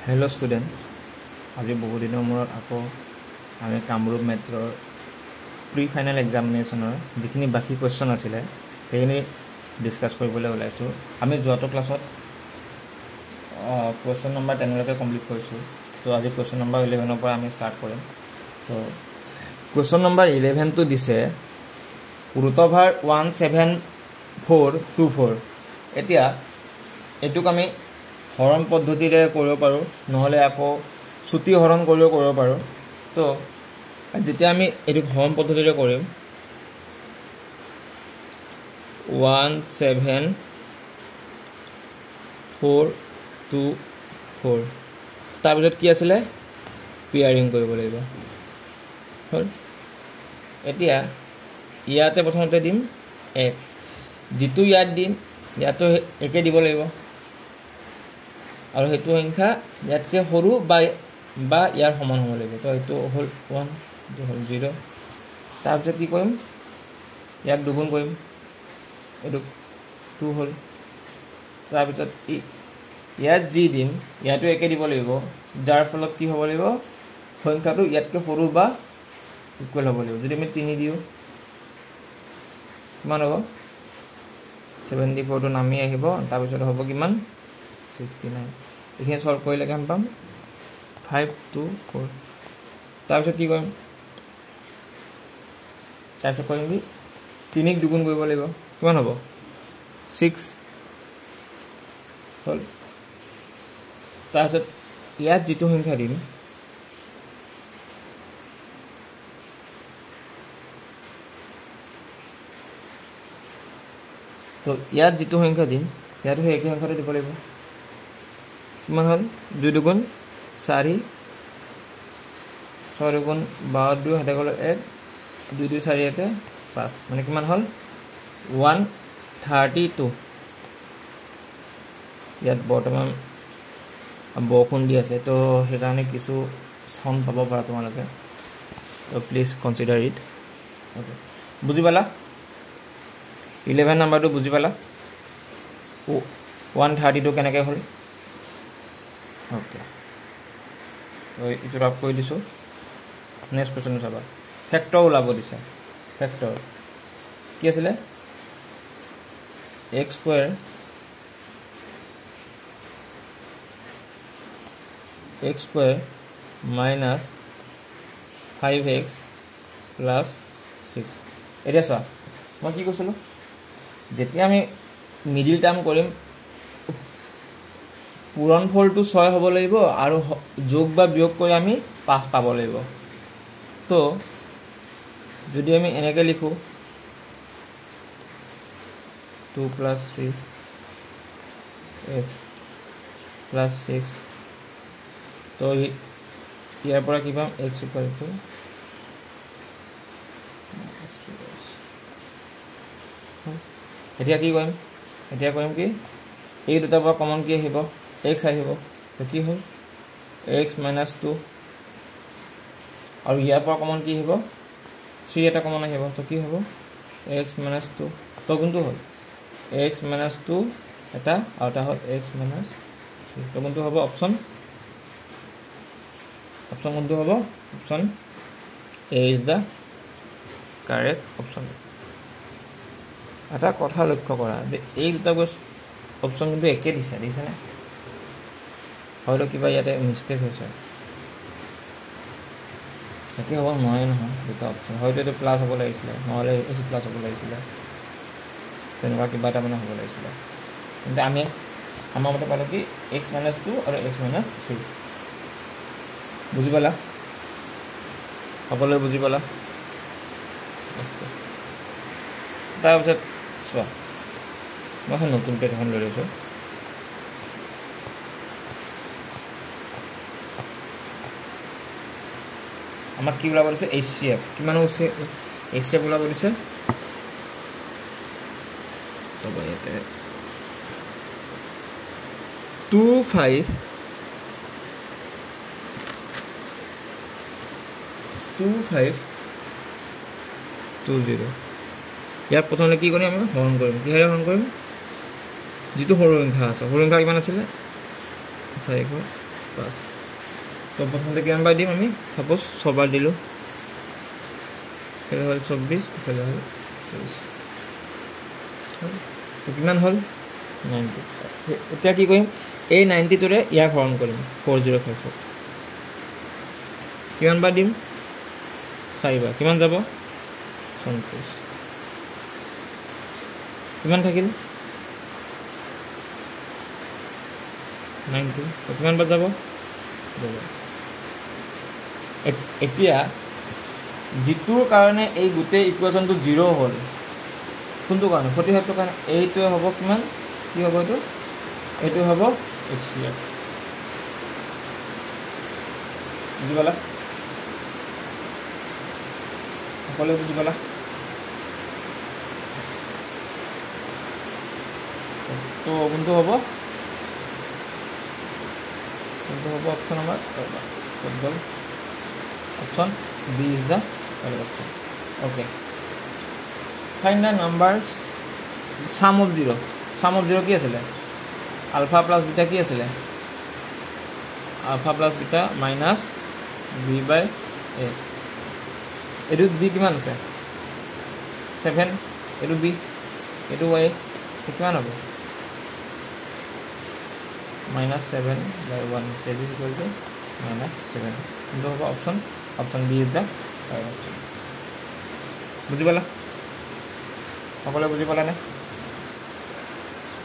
Hello students, আজি বহু দিনৰ মূৰত আকৌ আমি কামৰূপ মেট্ৰৰ প্ৰি ফাইনেল এক্সামিনেশ্যনৰ যিখিনি বাকি কোৱেশ্চন আছিলে সেইখিনি ডিসকাস কৰিবলৈ ওলাইছো। আমি যোৱাটো ক্লাছত কোৱেশ্চন নম্বৰ 10 লৈকে কমপ্লিট কৰিছো। তো আজি কোৱেশ্চন নম্বৰ 11 ৰ পৰা আমি ষ্টাৰ্ট কৰিম। তো কোৱেশ্চন নম্বৰ 11 টো দিছে √17424। এতিয়া এটুক আমি হৰণ পদ্ধতিৰে কৰিব পাৰো, নহলে আকৌ ছুটি হৰণ কৰিও কৰিব পাৰো। তো যেতিয়া আমি এটুক হৰণ পদ্ধতিৰে কৰিম 17424 তাৰপিছত কি আছিলে পেয়াৰিং কৰিব লাগিব। হল এতিয়া ইয়াতে প্ৰথমতে দিম 1, যেটো ইয়াত দিম ইয়াতো একে দিব লাগিব, আৰু হেতু সংখ্যা ইয়াতকে সৰু বা ইয়াৰ সমান হ'ব লাগিব। তো এটো হল 1, এটো হল 0। তাৰপিছত কি কৰিম, ইয়াক দুগুণ কৰিম, এটো 2 হল। তাৰপিছত ইয়াত যি দিম ইয়াতো একে দিব লাগিব, যাৰ ফলত কি হ'ব লাগিব সংখ্যাটো ইয়াতকে সৰু বা ইকুৱেল হ'ব লাগিব। যদি আমি 3 দিও কিমান হ'ব 74 টো নামি আহিব, তাৰপিছত হ'ব কিমান 69। এখানে সলভ কৰিলে কেম পাম 524। তাৰপিছত কি কৰিম, তাৰপিছত কৰিম কি 3 ক দুগুণ কৰিব লাগিব, কিমান হ'ব 6 হল। তাৰপিছত ইয়াত যেটো সংখ্যা দিম তো ইয়াত যেটো সংখ্যা দিম ইয়াতো সেই একে সংখ্যাটো দিব লাগিব। কিমান হল 2 দুগুণ 4, 6 দুগুণ 12, 2 হাতে গ'ল 1, 2 2 4 একে 5, মানে কিমান হল 132। ইয়াত বৰ্তমান বৰষুণ দি আছে, তো সেইকাৰণে কিছু সাউন্ড পাব পাৰা তোমালোকে, তো প্লিজ কনসিডাৰ ইট। ওকে, বুজি পালা 11 নম্বৰটো বুজি পালা 132 কেনেকৈ হ'ল। ওকে, তো ইটো ৰাফ কৰি দিছো। নেক্সট কোৱেশ্চন চাবা, ফেক্টৰ ওলাব দিছে। ফেক্টৰ কি আছিলে x square minus 5x plus 6। এতিয়া চোৱা মই কি কৈছিলো, যেতিয়া আমি মিডিল টাৰ্ম কৰিম পূৰণফলটো 6 হ'ব লাগিব আৰু যোগ বা বিয়োগ কৰি আমি 5 পাব লাগিব। তো যদি আমি এনেকৈ লিখো 2 + 3x + 6, তো ইয়াৰ পৰা কি পাম x = এতিয়া কি কৰিম, এতিয়া কৰিম কি এই দুটাৰ পৰা কমন কি আহিব x আহিব, তো কি হ'ল x - 2, আৰু ইয়াৰ পৰা কমন কি আহিব 3 এটা কমন আহিব, তো কি হ'ব x - 2, তো কোনটো হ'ল x - 2 এটা আৰু এটা হ'ল x - 3, তো কোনটো হ'ব অপচন কোনটো হ'ব option A is the correct option. এটা কথা লক্ষ্য কৰা যে এই দুটা অপচন কিন্তু একে দিছেনে, হয়তো কিবা ইয়াতে মিষ্টেক হৈছে, একে হ'ব নোৱাৰে নহয় দুটা অপচন, হয়তো এইটো প্লাছ হ'ব লাগিছিলে, নহ'লে এইটো প্লাছ হ'ব লাগিছিলে, তেনেকুৱা কিবা এটা মানে হ'ব লাগিছিলে। কিন্তু আমি আমাৰ মতে পালোঁ কি x - 2 আৰু x - 3। বুজি পালা, সকলোৱে বুজি পালা। তাৰপিছত চোৱা মই এখন নতুন পেজ এখন লৈ লৈছোঁ। আমাক কি ওলাব দিছে HCF, কিমান হৈছে HCF ওলাব দিছে, তবে ইয়াতে 2520। ইয়াক প্ৰথমে কি কৰিম, আমি হৰণ কৰিম, কিহেৰে হৰণ কৰিম, যেটো সৰু সংখ্যা আছে, সৰু সংখ্যা কিমান আছিলে 400 5 তো প্ৰথমতে কিমান বাৰ দিম আমি সাপোজ 6 বাৰ দিলো এফালে হল 24 এফালে হল 23 তো কিমান হল 90 এতিয়া কি কৰিম এই 90 তোৰে ইয়াক হৰণ কৰিম 4054 কিমান বাৰ দিম 4 বাৰ কিমান যাব 34 কিমান থাকিল 90 তো কিমান বাৰ যাব এতিয়া জিতুৰ কাৰণে এই গুটে ইকুৱেশনটো 0 হ'ল কোনটো কাৰণে 45 কাৰণে এইটো হ'ব কিমান কি হ'ব এইটো হ'ব HCF বুজি পালা সকলোৱে বুজি পালা তো কোনটো হ'ব option number option B is the correct option okay find the numbers sum of 0 কি আছিল alpha plus beta কি আছিল alpha plus beta minus b by a এটো b কিমান আছে 7 এটো b এটো y কিমান হ'ব minus 7 by 1 that is equal to minus 7 into option B is the right option বুজি পালা সকলে বুজি পালা নে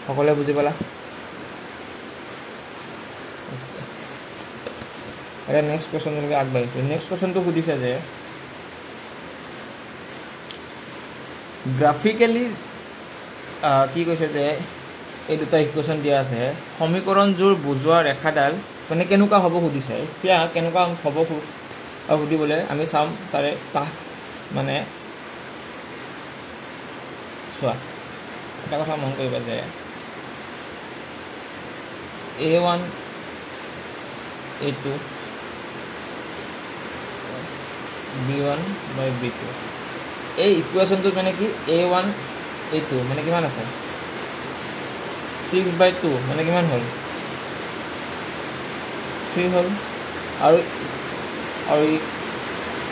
সকলে বুজি পালা এটা নেক্সট কোৱেশ্চন লগে আগবাঢ়িছো নেক্সট কোৱেশ্চনটো সুধিছে যে গ্ৰাফিক্যালি কি কৈছে যে এই দুটা ইকুৱেশন দিয়া আছে সমীকৰণজোৰ বুজোৱা ৰেখাডাল মানে কেনেকুৱা হ'ব সুধিছে এতিয়া কেনেকুৱা হ'ব সুধিবলে আমি চাম তাৰে মানে চোৱা এটা কথা মন কৰিবা যে A1 A2 B1 by B2 এই ইকুৱেশনটো মানে কি A1 A2 মানে কিমান আছে 6 by 2 মানে কিমান হল 3 হল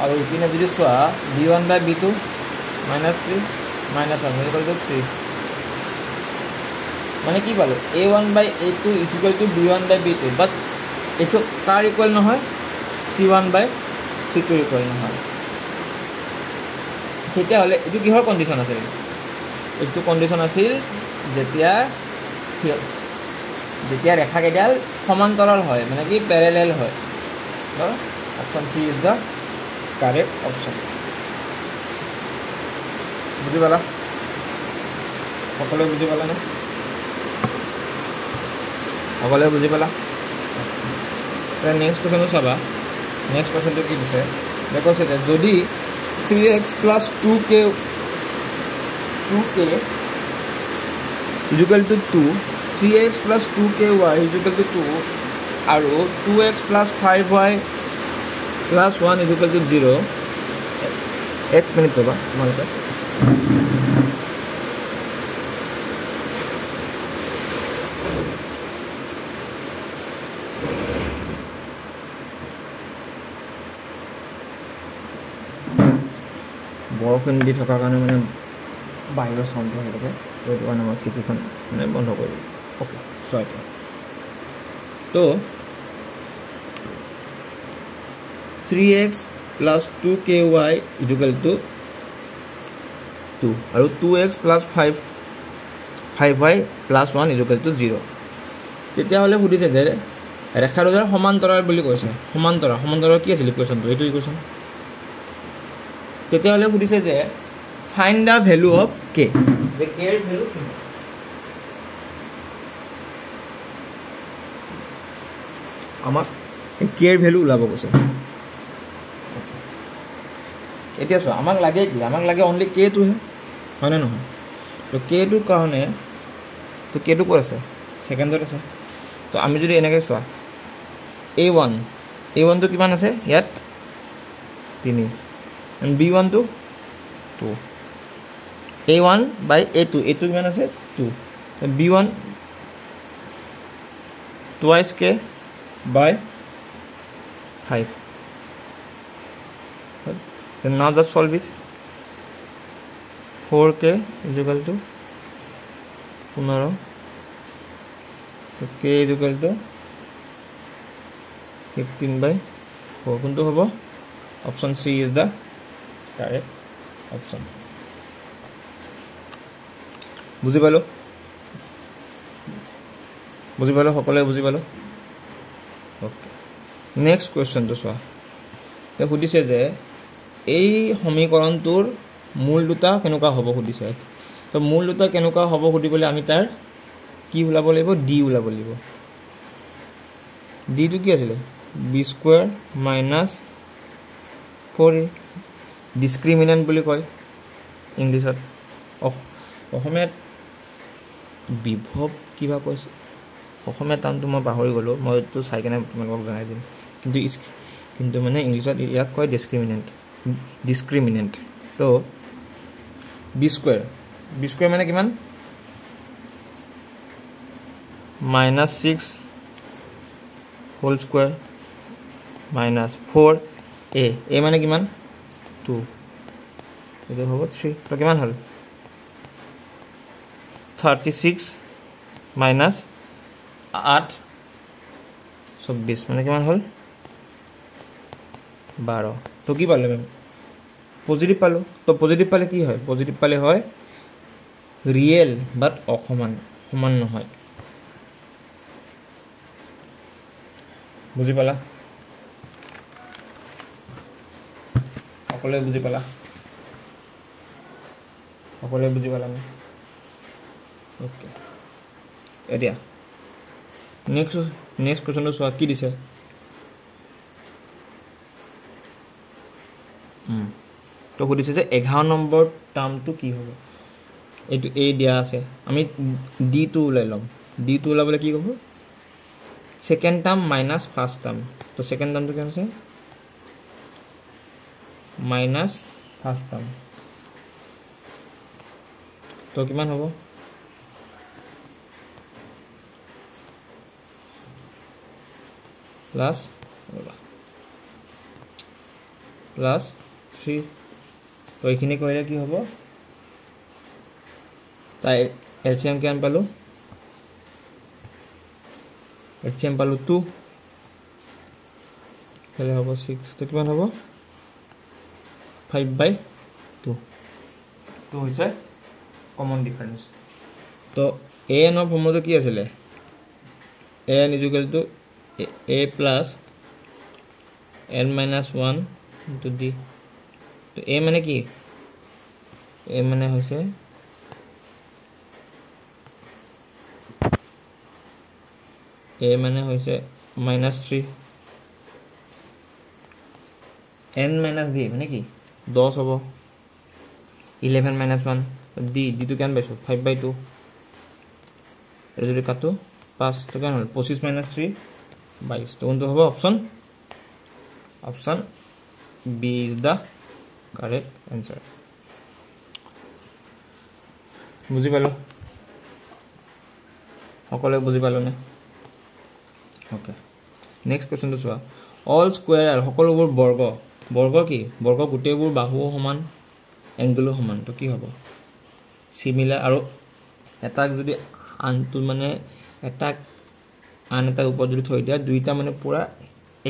আৰু ইপিনে যদি চোৱা b1 by b2 minus 3 minus 1 equal to 3 মানে কি পালো a1 by a2 is equal to b1 by b2 but এটো কাৰ ইকুয়াল নহয় c1 by c2 ইকুয়াল নহয় তেতিয়া হলে এটো কিহৰ কন্ডিশন আছে এটো কন্ডিশন আছিল যেতিয়া ৰেখা কেডাল সমান্তৰাল হয় মানে কি প্যাৰালেল হয় তো option C is the correct option বুঝি পালা সকলে বুঝি পালা না সকলে বুঝি পালা তার নেক্সট কোশ্চেন চাবা নেক্সট কোশ্চেনটো কি দিছে দেখো সেটা যদি 3x + 2k is equal to 2 3x + 2ky is equal to 2 আৰু 2x + 5y + 1 is equal to 0 এক মিনিট ৰবা তোমালোকে বৰষুণ দি থকাৰ কাৰণে মানে বাহিৰৰ সাউন্ড হৈ থাকে তো এইটো কাৰণে মই খিৰিকীখন মানে বন্ধ কৰি দিম ওকে সো তো 3x + 2ky is equal to 2 আৰু 2x + 5y + 1 is equal to 0 তেতিয়া হলে সুধিছে যে ৰেখাৰ সমান্তৰাল বুলি কৈছে সমান্তৰাল কি আছিল ইকুৱেশনটো এইটো ইকুৱেশন তেতিয়া হলে সুধিছে যে find the value of k the k এর ভ্যালু কি আমাক k এর ভ্যালু উলাব কৈছে এতিয়া সো আমাক লাগে কি আমাক লাগে অনলি k টো হে হয় না নহয় তো k টো কাৰণে তো k টো ক'ত আছে সেকেন্ডত আছে তো আমি যদি এনেকৈ চোৱা a1 টো কিমান আছে ইয়াত 3 and b1 to 2 a1 by a2 কিমান আছে 2 and b1 twice k by 5. Then now just solve it. 4k is equal to 15. So k is equal to 15 by 4. Kuntu hobo? Option C is the correct option. বুজি পালো সকলে বুজি পালো okay next কোৱেশ্চনটো চোৱা তে সুধিছে যে এই সমীকৰণটোৰ মূল দুটা কেনেকুৱা হ'ব সুধিছে তো মূল দুটা কেনেকুৱা হ'ব সুধিবলৈ আমি তাৰ কি উলাব লাগিব d উলাব লাগিব d টো কি আছিল b² - 4a ডিসক্ৰিমিনেন্ট বুলি কয় ইংলিছত অসমীয়াত বিভৱ কিবা কৈছে অসমীয়া টাৰ্মটো মই পাহৰি গলো মই তো চাই কেনে তোমালোকক জনাই দিম কিন্তু মানে ইংলিছত ইয়াক কয় ডিসক্ৰিমিনেন্ট তো b² মানে কিমান -6 হোল স্কয়ার -4a a মানে কিমান 2 এটা হ'ব 3 তো কিমান হল 36 minus 8 26 মানে কিমান হল 12 তো কি পালে আমি পজিটিভ পালো তো পজিটিভ পালে কি হয় পজিটিভ পালে হয় রিয়েল বাট সমান নহয় বুজি পালা সকলে বুজি পালা আমি ওকে এদিয়া নেক্সট কোৱেশ্চনটো চোৱা কি দিছে তো সুধিছে যে 11 নম্বৰ টাৰ্মটো কি হ'ব এইটো a দিয়া আছে আমি d2 উলাই লম d2 উলাবলৈ কি কৰিব second term minus first term তো সেকেন্ড টার্মটো কি আছে মাইনাস ফার্স্ট টার্ম তো কিমান হ'ব প্লাস 3 তো এইখিনি কৰিলে কি হ'ব তাই এলসিএম কিমান পালো এলসিএম পালো 2 তাহলে হ'ব 6 তো কিমান হ'ব 5/2 তো হৈছে কমন ডিফারেন্স তো an অফ ফর্মুলা কি আছিল an = a plus n minus 1 into d তো a মানে কি a মানে হৈছে a মানে হৈছে -3 n minus d মানে কি 10 হ'ব 11 minus 1 d তো কেন পাইছো 5/2 এর যদি কাটো 5 তো কেন হল 25 minus 3 22 তো কোনটো হ'ব option B is the correct answer বুজি পালো সকলে বুজি পালো না ওকে নেক্সট কোৱেশ্চন তো চোৱা অল স্কয়াৰ সকলোবোৰ বৰ্গ কি বৰ্গ গোটেইবোৰ বাহু সমান এংগেলো সমান তো কি হ'ব সিমিলাৰ আৰু এটাক যদি আনটো মানে এটাক আন এটাৰ ওপৰত যদি থৈ দিয়া দুইটা মানে পুৰা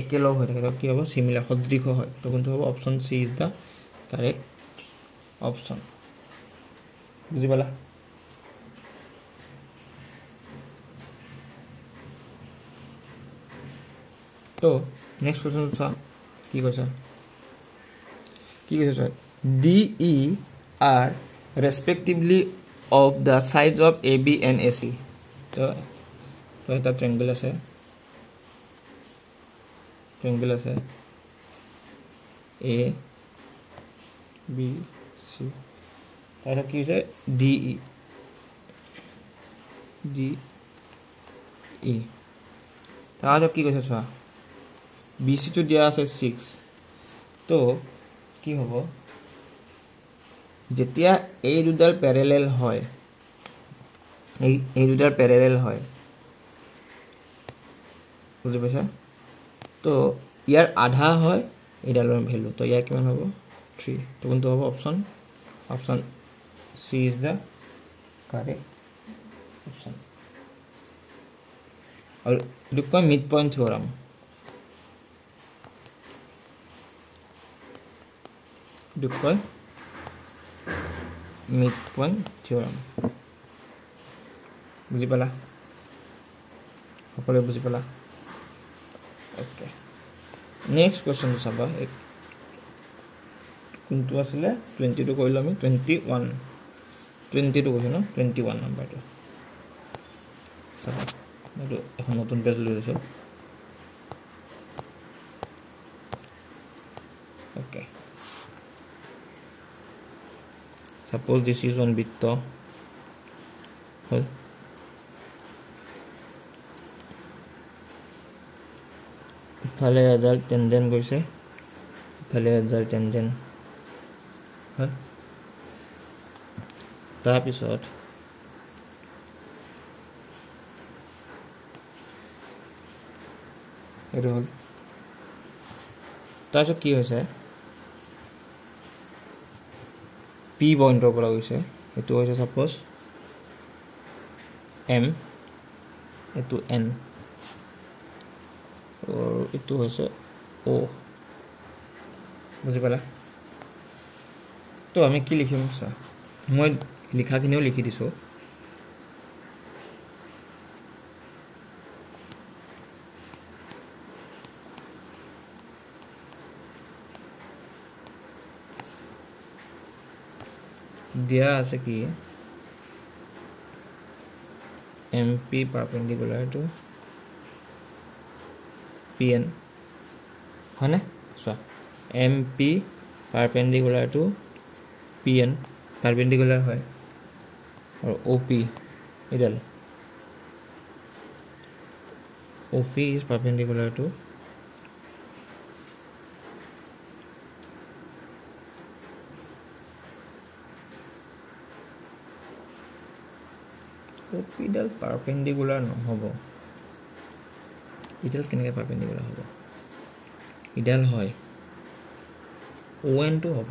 একেলগ হৈ থাকে তো কি হ'ব সিমিলার সদৃশ হয় তো কোনটো হ'ব option C is the correct option বুজি পালা তো নেক্সট কোৱেশ্চন চোৱা কি কৈছে DE are respectively of the sides of AB and AC তো এটা ট্রায়াঙ্গল আছে A B C তাহলে কি হৈছে DE তাহলে কি কৈছে চোৱা BC to দিয়া আছে 6 তো কি হ'ব যেতিয়া এই দুডাল প্যারালাল হয় এই দুডাল প্যারালাল হয় বুঝি পাইছা তো ইয়াৰ আধা হয় এইডালৰ ভ্যালু তো ইয়াৰ কিমান হ'ব 3 তো কোনটো হ'ব option C is the correct option আৰু এইটো কয় mid point theorem mid point theorem বুজি পালা সকলোৱে বুজি পালা ওকে নেক্সট কোৱেশ্চনটো চাবা কোনটো আছিলে 22 কৰিলো আমি 22 কৈছো ন 21 নাম্বাৰটো চাবা এইটো এখন নতুন পেজ লৈ লৈছো okay suppose this is one বৃত্ত হয় ফালে এডাল টেনজেন্ট গৈছে ফালে এডাল টেনজেন্ট হয় তাৰ পিছত এটো হল তাৰ পিছত কি হৈছে পি পইণ্টৰ পৰা গৈছে এটো হৈছে সাপোজ এম এটো এন और इतो হৈছে ओ বুজি পালা তো আমি কি লিখিম সা মই লিখাখিনিও লিখি দিছো দিয়া আছে কি এমপি পারপেন্ডিকুলার টু PN है ना so MP perpendicular to PN perpendicular है और OP इधर OP is perpendicular to OP इधर परपेंडिकुलर न होगा इडल केनेके परपेंडिकुलर होबो इडल হয় ON টো হ'ব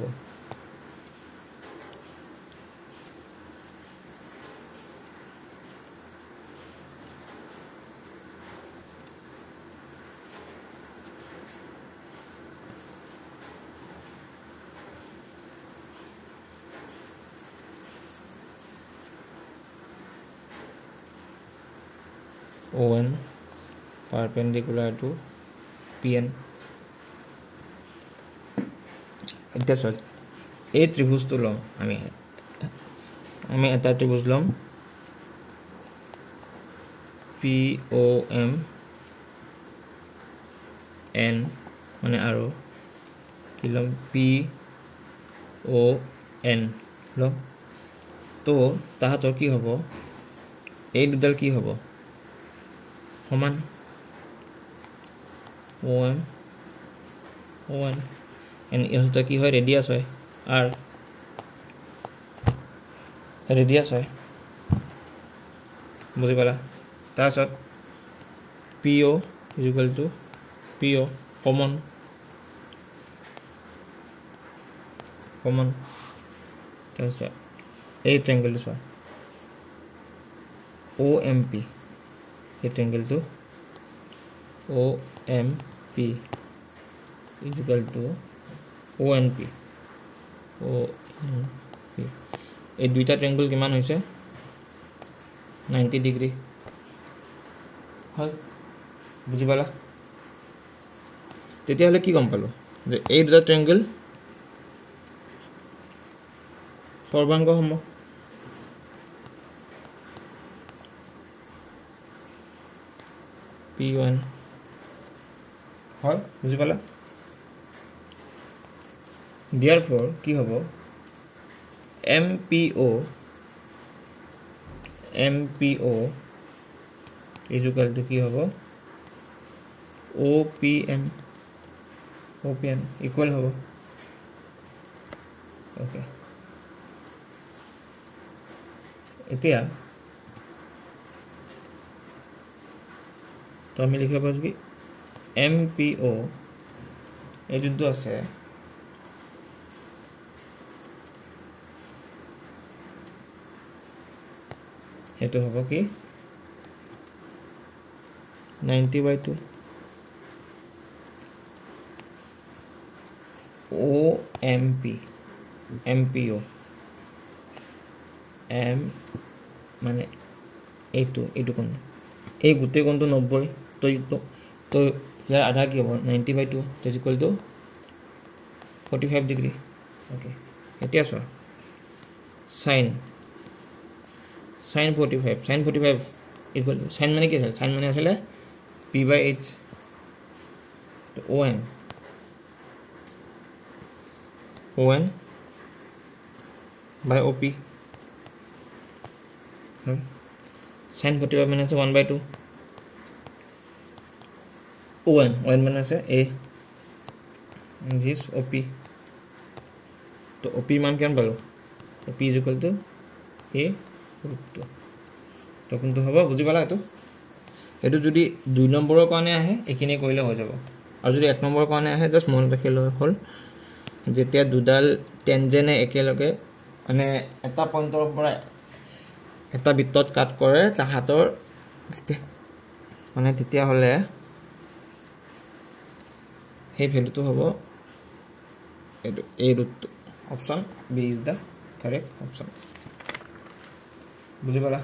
ON perpendicular to PN that's all a ত্রিভুজ তো লম আমি এটা ত্রিভুজ লম POM N মানে আৰু কি লম PON লম তো তাহাতৰ কি হ'ব এই দুডাল কি হ'ব সমান OM and ইহতে কি হয় রেডিয়াস হয় আর রেডিয়াস হয় বুঝি পালা তাছত PO equal to PO common তাছত এই ট্রায়াঙ্গেল তো OMP এই ট্রায়াঙ্গেল তো OMP is equal to ONP এই দুইটা ট্রায়াঙ্গল কিমান হৈছে 90 ডিগ্রি হল বুজি পালা তেতিয়া হলে কি গম পালো যে এই দুটা ট্রায়াঙ্গল সৰ্বাংগ সম P1 হয় বুজি পালা therefore কি হ'ব MPO is equal to কি হ'ব OPN equal হ'ব okay এতিয়া তো আমি লিখিব পাৰো কি MPO এই যোনটো আছে সেইটো হ'ব কি 90/2 OMP MPO M মানে এইটো কোণ এই গোটেই কোণটো 90 তো ইয়াৰ আধা কি হ'ব 90/2 is equal to 45 degree okay এতিয়া চোৱা sin 45 equal to sin মানে কি আছিল sin মানে আছিল p/h তো on by op sin 45 মানে আছে 1/2 on মানে আছে a this op তো op মান কিমান পালো op is equal to a √2 তো কোনটো হ'ব বুজি পালা এটো যদি 2 নম্বৰৰ কাৰণে আহে এখিনি কৰিলে হৈ যাব আৰু যদি 1 নম্বৰৰ কাৰণে আহে জাস্ট মনত ৰাখিলে হ'ল যেতিয়া দুডাল টেনজেনে একেলগে মানে এটা পইণ্টৰ পৰা এটা বৃত্তত কাট কৰে তাহাতৰ মানে তেতিয়া হলে সেই ভ্যালুটো হ'ব এটো a √2 option b is the correct option বুজি পালা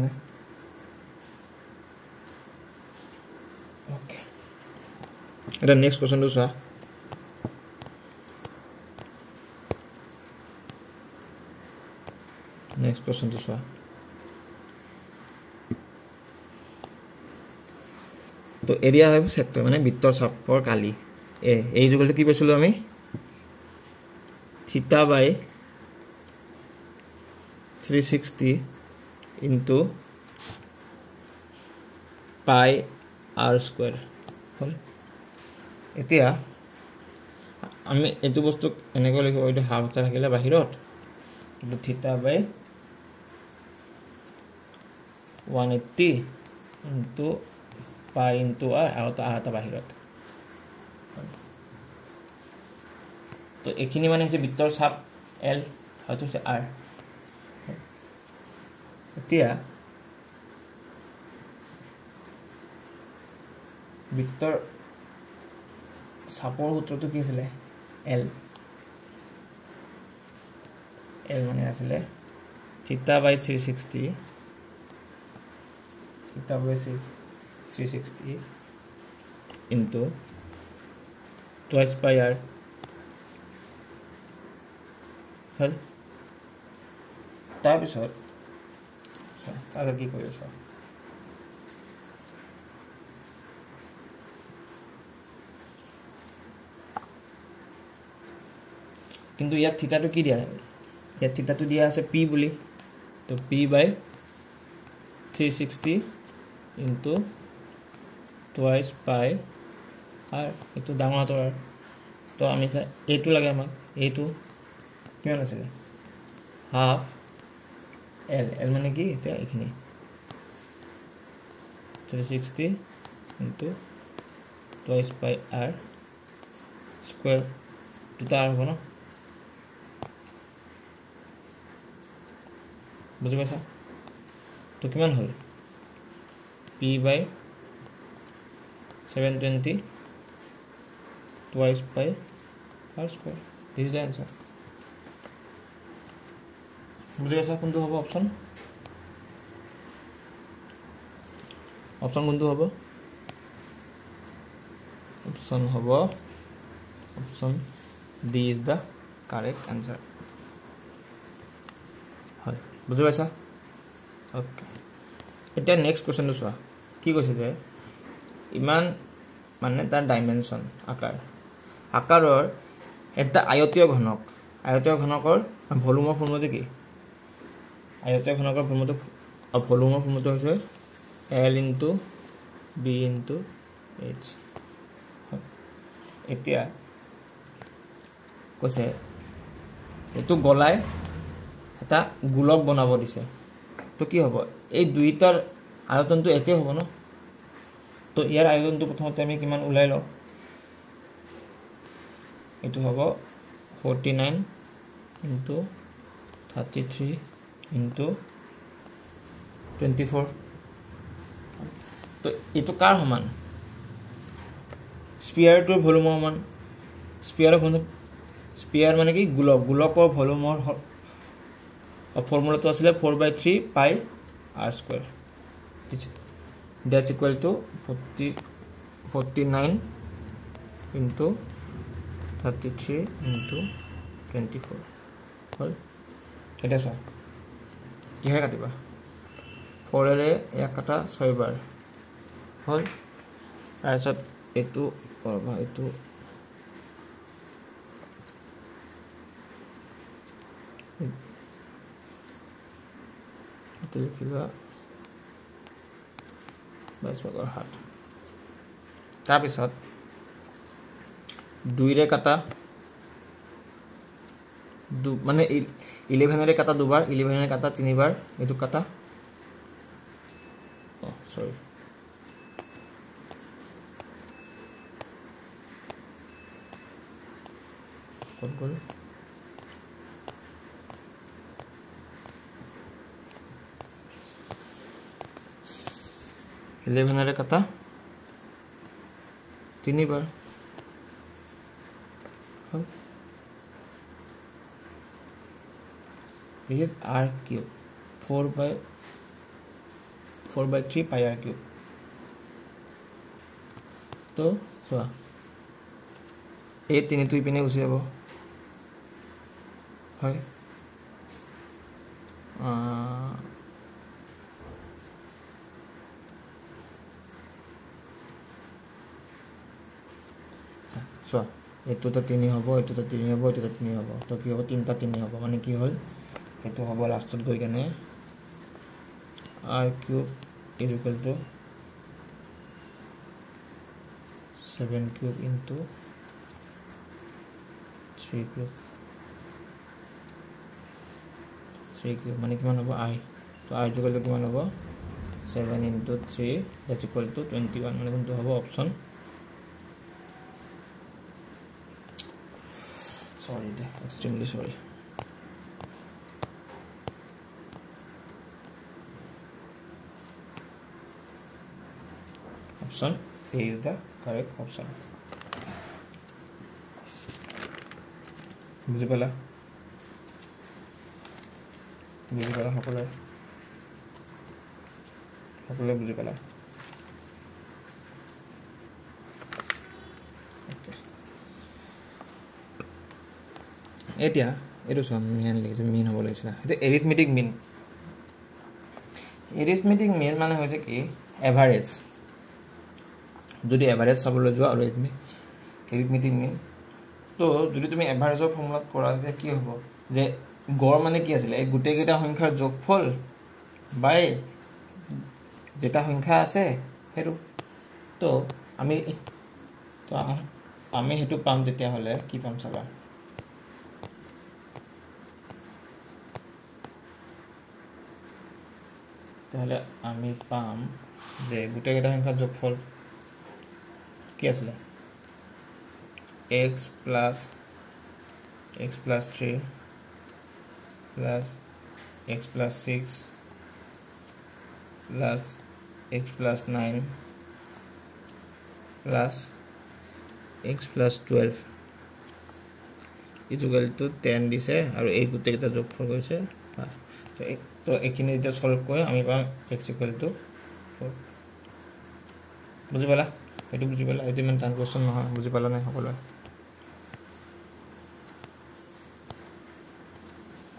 না ওকে এটা নেক্সট কোশ্চেনটো চোৱা নেক্সট কোশ্চেনটো চোৱা তো এৰিয়া হয় সেক্টৰ মানে বৃত্তৰ চাপৰ কালি এই যোগলটো কি পাইছিলো আমি θ/360 into pi r square হল এতিয়া আমি এটো বস্তু এনেকৈ লিখিব এটো হাফ এটা থাকিলে বাহিৰত কিন্তু θ/180 into pi into r আৰু এটা বাহিৰত তো এখিনি মানে হৈছে বৃত্তৰ চাপ l হয়তো হৈছে r এতিয়া বৃত্তৰ চাপৰ সূত্ৰটো কি আছিল l মানে আছিল θ/360 into twice pi r হল তাৰপিছত আৰু কি কৰি আছো কিন্তু ইয়াত থিতাটো কি দিয়া ইয়াত থিতাটো দিয়া আছে p বুলি তো p/360 into twice pi r এটো ডাঙৰ হাতৰ r তো আমি এইটো লাগে আমাক এইটো কিমান আছে হাফ l মানে কি এটা এখিনি 360 into twice pi r square দুটা r হ'ব ন বুজি পাইছা তো কিমান হ'ল p/720 twice pi r square this is the answer বুজি পাইছা কোনটো হ'ব অপচন কোনটো হ'ব option D is the correct answer হয় বুজি পাইছা ওকে এটা নেক্সট কোশ্চেনটো চোৱা কি কৈছে যে ইমান মানে তাৰ ডাইমেনশন আকাৰৰ এটা আয়তীয় ঘনকৰ ভলিউমৰ ফৰ্মুলাটো কি আয়তীয় ঘনকৰ ফৰ্মুলাটো ভলিউমৰ ফৰ্মুলাটো হৈছে L into B into H এতিয়া কৈছে এটো গলাই এটা গোলক বনাব দিছে তো কি হ'ব এই দুইটাৰ আয়তনটো একে হ'ব ন তো ইয়াৰ আয়তনটো প্ৰথমতে আমি কিমান উলাই লওঁ এটো হ'ব 49 into 33 into 24 তো এটো কাৰ সমান স্পিয়াৰটোৰ ভলিউমৰ সমান স্পিয়াৰ মানে কি গোলকৰ ভলিউমৰ ফৰ্মুলাটো আছিল 4/3 pi r square that's equal to 49 into 33 into 24 হল এটা সব কিহে কাটিবা 4 এৰে এক কাটা 6 বাৰ হল তাৰছত এটো কৰবা এটো এটো লিখিবা 22/7 তাৰপিছত 2 ৰে কাটা মানে 11 ৰে কাটা দুবাৰ 11 ৰে কাটা তিনিবাৰ এটো কাটা সৰি কোন কোন 11 ৰে কাটা তিনিবাৰ this is r cube 4/3 pi r cube তো চোৱা এই তিনিটো ইপিনে গুচি যাব হয় চোৱা এটোটা 3 হ'ব এটোটা 3 হ'ব এটোটা 3 হ'ব তো কি হ'ব তিনটা 3 হ'ব মানে কি হ'ল এটো হ'ব লাষ্টত গৈ কেনে r cube is equal to 7 cube into 3 cube মানে কিমান হ'ব i তো i equal to কিমান হ'ব 7 into 3 that's equal to 21 মানে কোনটো হ'ব option sorry extremely sorry option A is the correct option বুজি পালা সকলে বুজি পালা এতিয়া এটো সম মেইন হ'ব লাগিছিল এটা এৰিথমেটিক মিন মানে হৈছে কি এভাৰেজ যদি এভাৰেজ চাবলৈ যোৱা আৰু এৰিথমেটিক মিন তো যদি তুমি এভাৰেজৰ ফৰ্মুলাত কৰা তেতিয়া কি হ'ব যে গড় মানে কি আছিল এই গুটেই কেইটা সংখ্যাৰ যোগফল বাই যেটা সংখ্যা আছে হেতু তো আমি হেতু পাম তেতিয়া হলে কি পাম চাবা তাহলে আমি পাম যে গুটেই কেইটা সংখ্যাৰ যোগফল কি আছিল x plus 3 plus x plus 6 plus x plus 9 plus x plus 12 is equal to 10 দিছে আৰু এই গুটেই কেইটা যোগফল কৰিছে তো এখিনি যেতিয়া সলভ কৰে আমি পাম x equal to 4 বুজি পালা এটো বুজি পালা এটো ইমান টান কোৱেশ্চন নহয় বুজি পালা নাই সকলো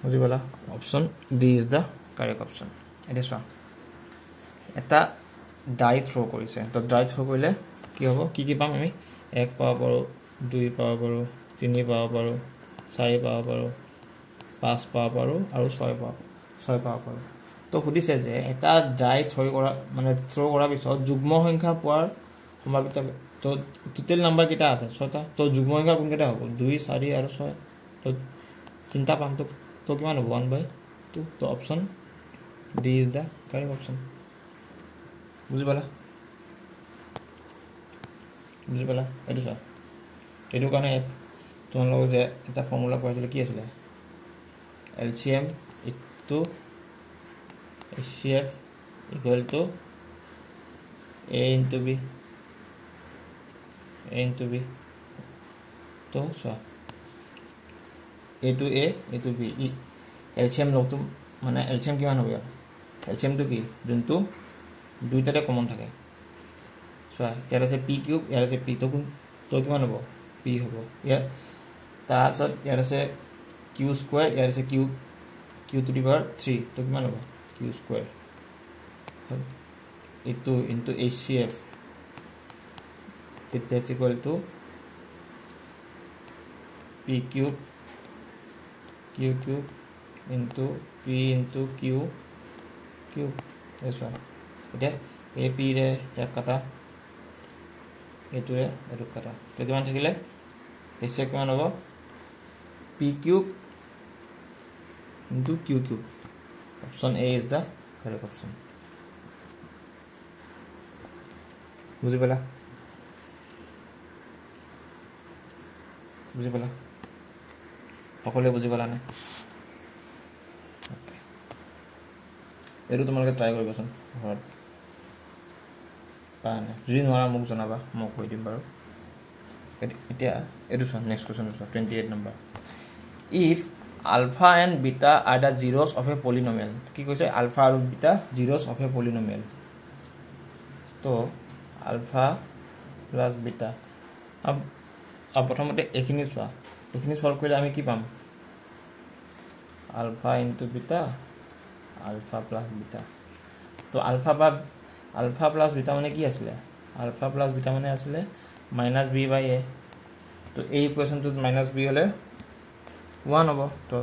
বুজি পালা option D is the correct option এটা চোৱা এটা ডাই থ্ৰো কৰিছে তো ডাই থ্ৰো কৰিলে কি হ'ব কি পাম আমি 1 পাব পাৰো 2 পাব পাৰো 3 পাব পাৰো 4 পাব পাৰো 5 পাব পাৰো আৰু 6 পাব পাৰো তো সুধিছে যে এটা ডাই থ্ৰো কৰা পিছত যুগ্ম সংখ্যা পোৱাৰ সম্ভাৱিতা তো টোটাল নাম্বাৰ কিটা আছে 6টা তো যুগ্ম সংখ্যা কোন কেটা হ'ব 2 4 আৰু 6 তো তিনটা পাম তো কিমান হ'ব 1/2 তো option D is the correct option বুজি পালা এইটো চোৱা এইটো কাৰণে তোমালোকক যে এটা ফৰ্মুলা পঢ়াইছিলে কি আছিলে LCM ইটো HCF equal to A into B তো চোৱা A to A to B LCM লগটো মানে LCM কিমান হ'ব LCM টো কি যোনটো দুইটাতে কমন থাকে চোৱা ইয়াত আছে P কিউব ইয়াত আছে P তো কিমান হ'ব P হ'ব ইয়াত তাৰপিছত ইয়াত আছে Q স্কয়াৰ ইয়াত আছে Q to the power 3 তো কিমান হ'ব Q স্কয়াৰ এইটো into HCF that's equal to P cube Q cube into P into Q cube this one okay AP रे याक कथा एतुरे एतु कथा तो किमान থাকিলে HCF किमान होबो P cube into Q cube option A is the correct option বুজি পালা সকলোৱে বুজি পালা নে এইটো তোমালোকে ট্ৰাই কৰিবাচোন ঘৰত পানে যদি নোৱাৰা মোক জনাবা মই কৈ দিম বাৰু এতিয়া এইটো চোৱা নেক্সট কোৱেশ্চন চোৱা 28 number if alpha and beta are the zeros of a polynomial কি কৈছে alpha আৰু beta zeros of a polynomial তো alpha plus beta अब প্ৰথমতে এখিনি চোৱা এখিনি সলভ কৰিলে আমি কি পাম alpha into beta alpha plus beta তো alpha plus beta মানে কি আছিল alpha plus beta মানে আছিল -b/a তো এই ইকুয়েশনটো -b হলে 1 হ'ব তো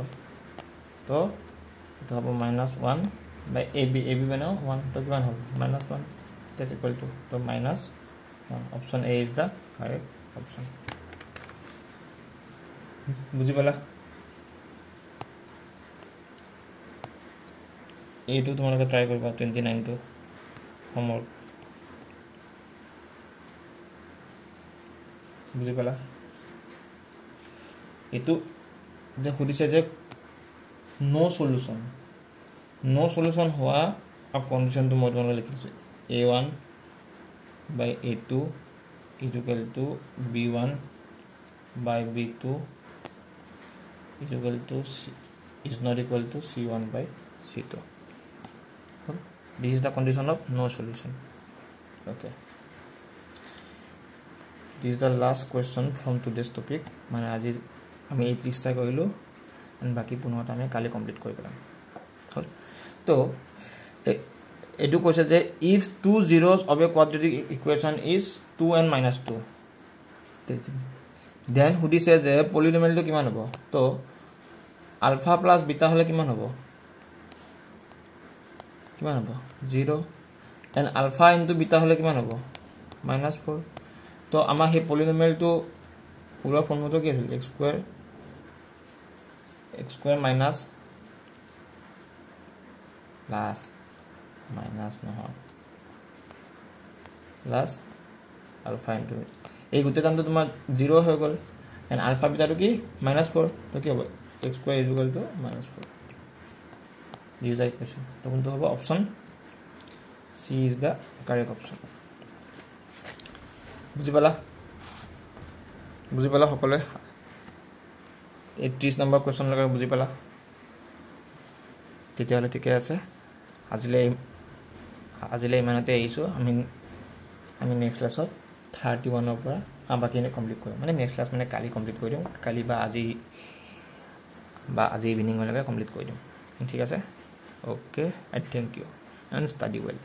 এটা হ'ব -1/ab বানাও 1 তো কিমান হ'ল -1 that's equal to তো -1 option A is the correct option বুজি পালা এইটো তোমালোকে ট্ৰাই কৰিবা 29 টো হোমৱৰ্ক বুজি পালা এইটো যে খুদিছে যে নো সলিউশন হোৱা আ কন্ডিশনটো মই তোমালোকে লিখিছো A1 by A2 is equal to B1 by B2 is equal to is not equal to C1 by C2 this is the condition of no solution okay this is the last question from today's topic মানে আজি আমি 30 টা কৰিলো and বাকি 15টা আমি কালি complete কৰি পেলাম তো এটো কৈছে যে if two zeros of a quadratic equation is 2n minus 2 then হুদি says যে polynomial টো কিমান হ'ব তো alpha plus beta হলে কিমান হ'ব 0 and alpha into beta হলে কিমান হ'ব -4 তো আমাৰ হে polynomial টো পুৰা ফৰ্মুলাটো কি আছিল x square minus plus minus নহয় plus alpha into এই গুতে জানটো তোমাৰ 0 হৈ গল and alpha beta টো কি -4 তো কি হ'ব x square is equal to -4 this is the equation তো কোনটো হ'ব option C is the correct option বুজি পালা সকলে 30 নম্বৰ কোৱেশ্চন লগা বুজি পালা তেতিয়ালে ঠিকে আছে আজিলে ইমানতে আহিছো আমি নেক্সট ক্লাছত 31 ৰ পৰা বাকিনে কমপ্লিট কৰিম মানে নেক্সট ক্লাছ মানে কালি কমপ্লিট কৰি দিম কালি বা আজি ইভিনিং লৈকে কমপ্লিট কৰি দিম ঠিক আছে okay I thank you and study well